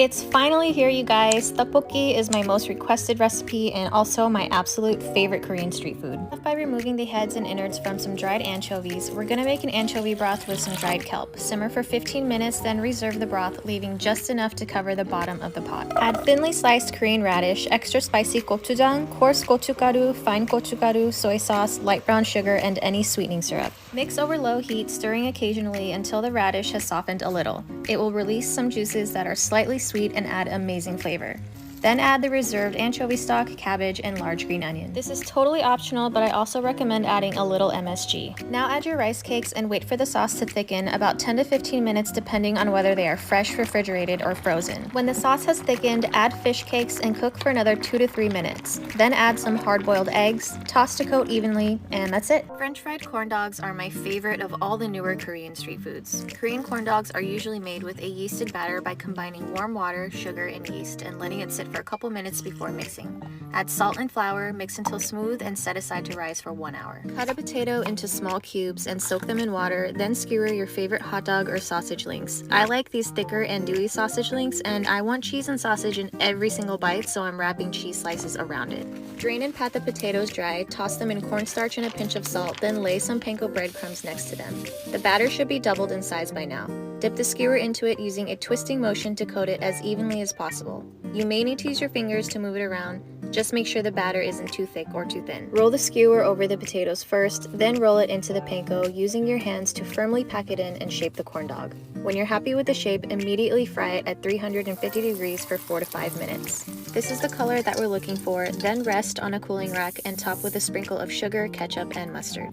It's finally here, you guys. Tteokbokki is my most requested recipe and also my absolute favorite Korean street food. By removing the heads and innards from some dried anchovies, we're gonna make an anchovy broth with some dried kelp. Simmer for 15 minutes, then reserve the broth, leaving just enough to cover the bottom of the pot. Add thinly sliced Korean radish, extra spicy gochujang, coarse gochugaru, fine gochugaru, soy sauce, light brown sugar, and any sweetening syrup. Mix over low heat, stirring occasionally until the radish has softened a little. It will release some juices that are slightly sweet and add amazing flavor. Then add the reserved anchovy stock, cabbage, and large green onion. This is totally optional, but I also recommend adding a little MSG. Now add your rice cakes and wait for the sauce to thicken, about 10 to 15 minutes depending on whether they are fresh, refrigerated, or frozen. When the sauce has thickened, add fish cakes and cook for another 2 to 3 minutes. Then add some hard-boiled eggs, toss to coat evenly, and that's it. French fried corn dogs are my favorite of all the newer Korean street foods. Korean corn dogs are usually made with a yeasted batter by combining warm water, sugar, and yeast and letting it sit for a couple minutes before mixing. Add salt and flour, mix until smooth, and set aside to rise for 1 hour. Cut a potato into small cubes and soak them in water, then skewer your favorite hot dog or sausage links. I like these thicker and dewy sausage links, and I want cheese and sausage in every single bite, so I'm wrapping cheese slices around it. Drain and pat the potatoes dry, toss them in cornstarch and a pinch of salt, then lay some panko breadcrumbs next to them. The batter should be doubled in size by now. Dip the skewer into it using a twisting motion to coat it as evenly as possible. You may need to use your fingers to move it around. Just make sure the batter isn't too thick or too thin. Roll the skewer over the potatoes first, then roll it into the panko using your hands to firmly pack it in and shape the corn dog. When you're happy with the shape, immediately fry it at 350 degrees for 4 to 5 minutes. This is the color that we're looking for, then rest on a cooling rack and top with a sprinkle of sugar, ketchup, and mustard.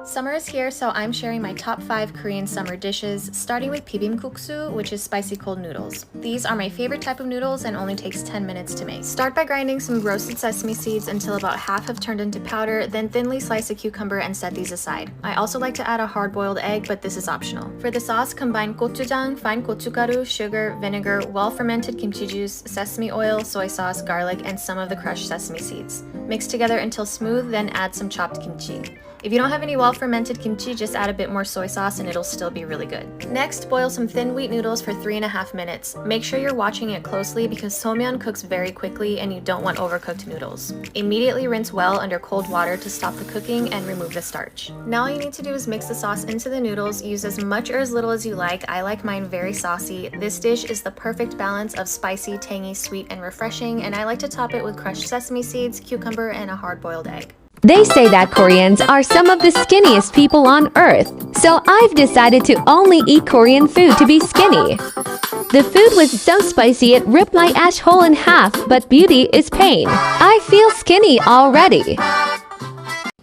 Summer is here, so I'm sharing my top 5 Korean summer dishes, starting with bibimbap, which is spicy cold noodles. These are my favorite type of noodles and only takes 10 minutes to make. Start by grinding some roasted sesame seeds until about half have turned into powder, then thinly slice a cucumber and set these aside. I also like to add a hard-boiled egg, but this is optional. For the sauce, combine gochujang, fine gochugaru, sugar, vinegar, well-fermented kimchi juice, sesame oil, soy sauce, garlic, and some of the crushed sesame seeds. Mix together until smooth, then add some chopped kimchi. If you don't have any well-fermented kimchi, just add a bit more soy sauce and it'll still be really good. Next, boil some thin wheat noodles for 3.5 minutes. Make sure you're watching it closely because somyeon cooks very quickly and you don't want overcooked noodles. Immediately rinse well under cold water to stop the cooking and remove the starch. Now all you need to do is mix the sauce into the noodles. Use as much or as little as you like. I like mine very saucy. This dish is the perfect balance of spicy, tangy, sweet, and refreshing, and I like to top it with crushed sesame seeds, cucumber, and a hard-boiled egg. They say that Koreans are some of the skinniest people on earth, so I've decided to only eat Korean food to be skinny. The food was so spicy it ripped my ash hole in half, but beauty is pain. I feel skinny already.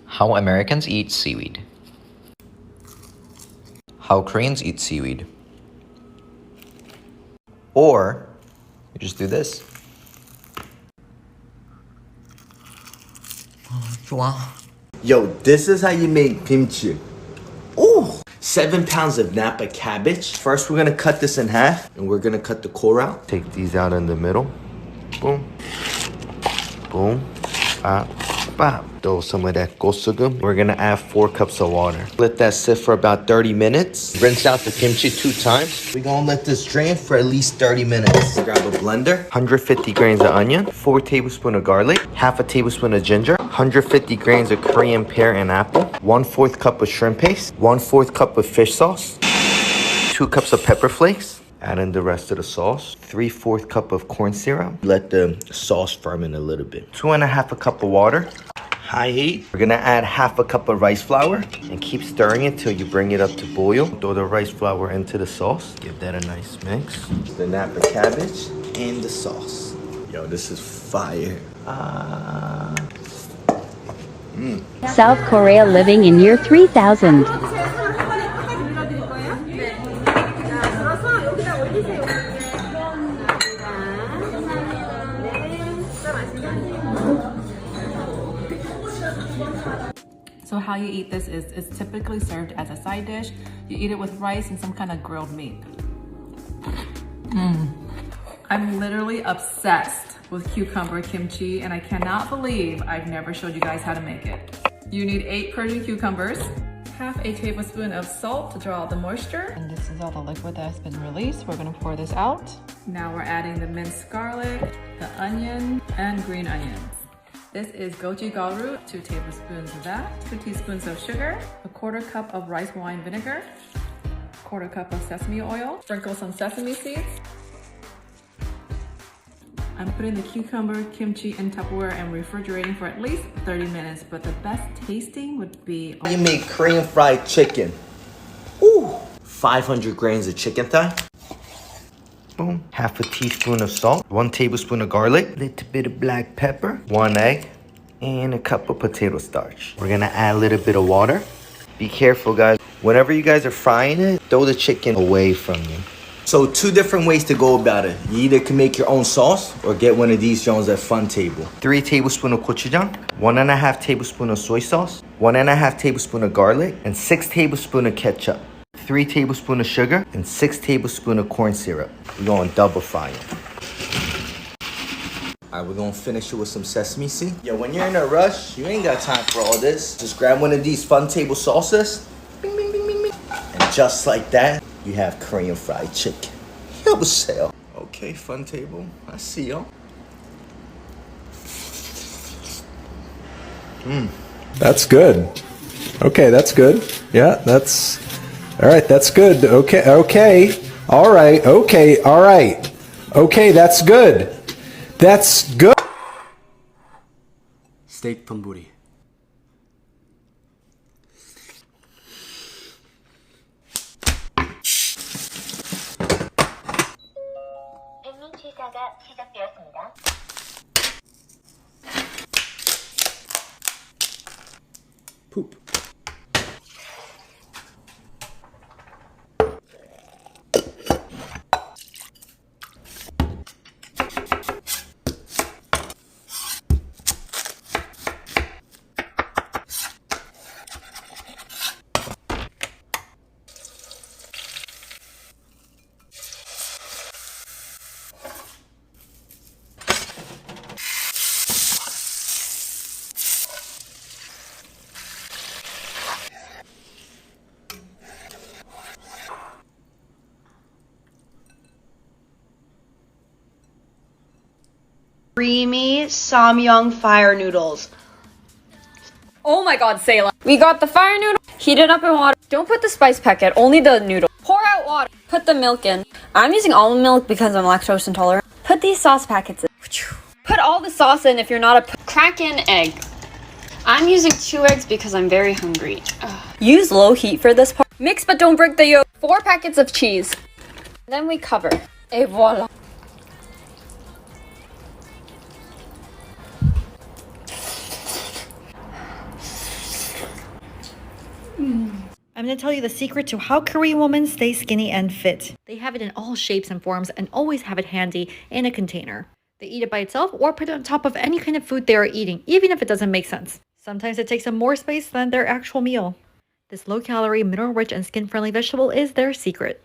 How Americans eat seaweed. How Koreans eat seaweed. Or, you just do this. Yo, this is how you make kimchi. Ooh! 7 pounds of Napa cabbage. First, we're gonna cut this in half, and we're gonna cut the core out. Take these out in the middle. Boom. Boom. Bop. Bop. Throw some of that gosugum. We're gonna add 4 cups of water. Let that sit for about 30 minutes. Rinse out the kimchi 2 times. We're gonna let this drain for at least 30 minutes. Grab a blender. 150 grains of onion. 4 tablespoons of garlic. Half a tablespoon of ginger. 150 grains of Korean pear and apple. 1/4 cup of shrimp paste. 1/4 cup of fish sauce. 2 cups of pepper flakes. Add in the rest of the sauce. 3/4 cup of corn syrup. Let the sauce ferment a little bit. 2.5 cup of water. High heat. We're gonna add half a cup of rice flour and keep stirring it till you bring it up to boil. Throw the rice flour into the sauce. Give that a nice mix. The Napa cabbage and the sauce. Yo, this is fire. South Korea living in year 3000. So how you eat this is it's typically served as a side dish. You eat it with rice and some kind of grilled meat. I'm literally obsessed with cucumber kimchi, and I cannot believe I've never showed you guys how to make it. You need 8 Persian cucumbers, half a tablespoon of salt to draw out the moisture. And this is all the liquid that's been released. We're gonna pour this out. Now we're adding the minced garlic, the onion, and green onions. This is goji garu, 2 tablespoons of that, 2 teaspoons of sugar, a 1/4 cup of rice wine vinegar, 1/4 cup of sesame oil, sprinkle some sesame seeds. I'm putting the cucumber kimchi in Tupperware and refrigerating for at least 30 minutes, but the best tasting would be... You make Korean fried chicken. Ooh. 500 grains of chicken thigh. Boom. Half a teaspoon of salt, 1 tablespoon of garlic, little bit of black pepper, 1 egg, and a cup of potato starch. We're gonna add a little bit of water. Be careful, guys. Whenever you guys are frying it, throw the chicken away from you. So 2 different ways to go about it. You either can make your own sauce or get one of these Jones at Fun Table. 3 tablespoons of gochujang, 1.5 tablespoons of soy sauce, 1.5 tablespoons of garlic, and 6 tablespoons of ketchup. 3 tablespoons of sugar, and 6 tablespoons of corn syrup. We're going double fry it. All right, we're gonna finish it with some sesame seed. Yo, when you're in a rush, you ain't got time for all this. Just grab one of these Fun Table sauces. Bing, bing, bing, bing, bing. And just like that, you have Korean fried chicken. Yo, sale. Okay, Fun Table, I see y'all. That's good. Okay, that's good. Yeah, that's... All right, that's good. Okay, okay. All right, okay, all right. Okay, that's good. That's good. Steak tandoori. Poop. Creamy samyang fire noodles. Oh my god, Sayla. We got the fire noodle. Heat it up in water. Don't put the spice packet, only the noodle. Pour out water. Put the milk in. I'm using almond milk because I'm lactose intolerant. Put these sauce packets in. Put all the sauce in if you're not a... Crack in egg. I'm using 2 eggs because I'm very hungry. Use low heat for this part. Mix but don't break the yolk. 4 packets of cheese. Then we cover. Et voila. I'm going to tell you the secret to how Korean women stay skinny and fit. They have it in all shapes and forms and always have it handy in a container. They eat it by itself or put it on top of any kind of food they are eating, even if it doesn't make sense. Sometimes it takes them more space than their actual meal. This low-calorie, mineral-rich, and skin-friendly vegetable is their secret.